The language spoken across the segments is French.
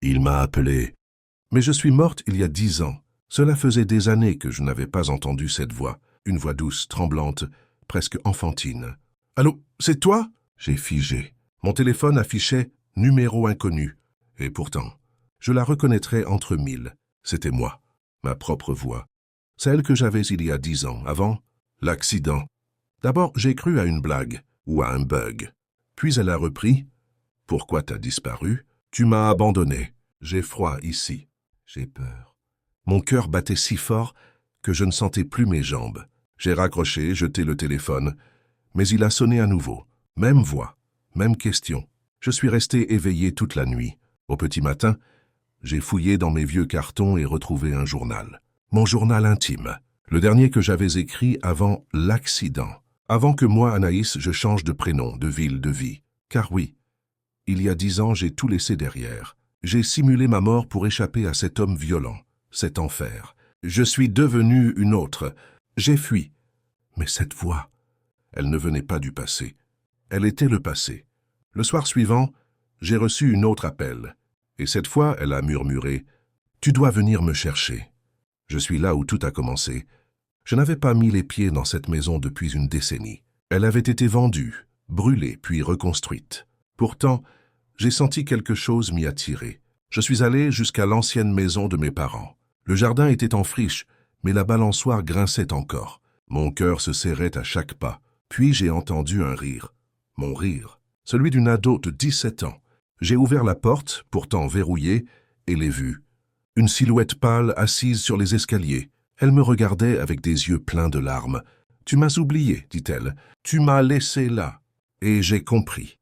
Il m'a appelé. Mais je suis morte il y a 10 ans. Cela faisait des années que je n'avais pas entendu cette voix. Une voix douce, tremblante, presque enfantine. « Allô, c'est toi ?» J'ai figé. Mon téléphone affichait « numéro inconnu ». Et pourtant, je la reconnaîtrais entre mille. C'était moi, ma propre voix. Celle que j'avais il y a 10 ans, avant l'accident. D'abord, j'ai cru à une blague ou à un bug. Puis elle a repris « Pourquoi t'as disparu? Tu m'as abandonné. J'ai froid ici. J'ai peur. » Mon cœur battait si fort que je ne sentais plus mes jambes. J'ai raccroché, jeté le téléphone, mais il a sonné à nouveau. Même voix, même question. Je suis resté éveillé toute la nuit. Au petit matin, j'ai fouillé dans mes vieux cartons et retrouvé un journal. Mon journal intime, le dernier que j'avais écrit avant l'accident. Avant que moi, Anaïs, je change de prénom, de ville, de vie. Car oui, il y a 10 ans, j'ai tout laissé derrière. J'ai simulé ma mort pour échapper à cet homme violent, cet enfer. Je suis devenu une autre. J'ai fui. Mais cette voix, elle ne venait pas du passé. Elle était le passé. Le soir suivant, j'ai reçu une autre appel. Et cette fois, elle a murmuré « Tu dois venir me chercher ». Je suis là où tout a commencé. Je n'avais pas mis les pieds dans cette maison depuis une décennie. Elle avait été vendue, brûlée, puis reconstruite. Pourtant, j'ai senti quelque chose m'y attirer. Je suis allé jusqu'à l'ancienne maison de mes parents. Le jardin était en friche, mais la balançoire grinçait encore. Mon cœur se serrait à chaque pas. Puis j'ai entendu un rire. Mon rire, celui d'une ado de 17 ans. J'ai ouvert la porte, pourtant verrouillée, et l'ai vue. Une silhouette pâle assise sur les escaliers. Elle me regardait avec des yeux pleins de larmes. « Tu m'as oublié, dit-elle. Tu m'as laissé là. » Et j'ai compris.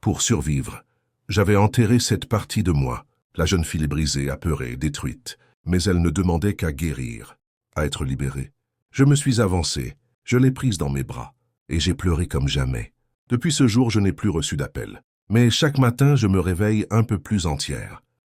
Pour survivre, j'avais enterré cette partie de moi. La jeune fille brisée, apeurée, détruite. Mais elle ne demandait qu'à guérir, à être libérée. Je me suis avancé, je l'ai prise dans mes bras, et j'ai pleuré comme jamais. Depuis ce jour, je n'ai plus reçu d'appel. Mais chaque matin, je me réveille un peu plus entière.